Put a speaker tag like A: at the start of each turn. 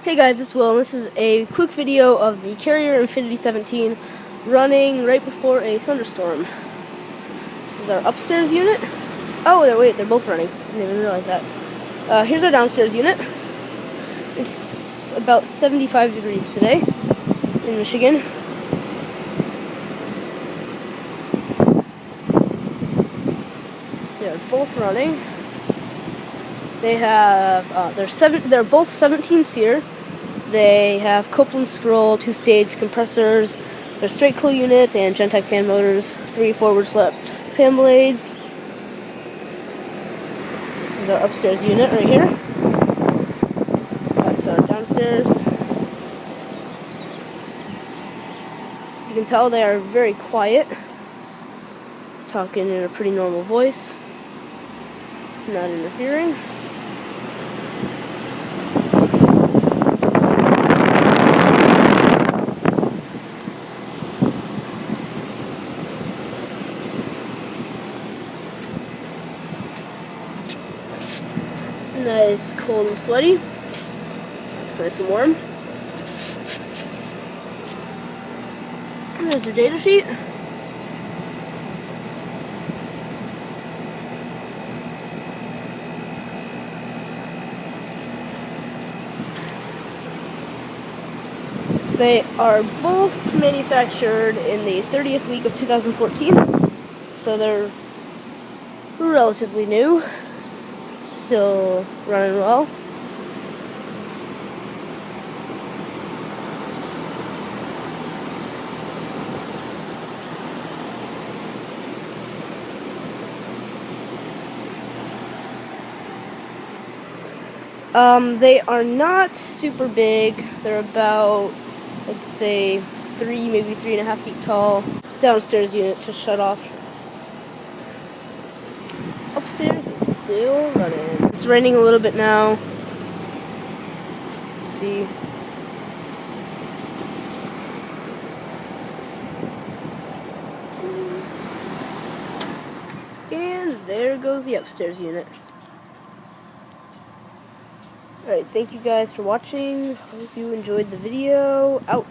A: Hey guys, it's Will, and this is a quick video of the Carrier Infinity 17 running right before a thunderstorm. This is our upstairs unit. Oh, wait, they're both running. I didn't even realize that. Here's our downstairs unit. It's about 75 degrees today in Michigan. They're both running. They have, they're both 17 SEER. They have Copeland scroll, 2-stage compressors. They're straight cool units and Gentek fan motors, 3 forward swept fan blades. This is our upstairs unit right here. That's our downstairs. As you can tell, they are very quiet, talking in a pretty normal voice. It's not interfering. Nice, cold and sweaty. It's nice and warm. And there's your data sheet. They are both manufactured in the 30th week of 2014, so they're relatively new. Still running well. They are not super big. They're about, let's say, 3, maybe 3.5 feet tall. Downstairs unit just shut off. Upstairs is still running. It's raining a little bit now. Let's see. And there goes the upstairs unit. Alright, thank you guys for watching. Hope you enjoyed the video. Out.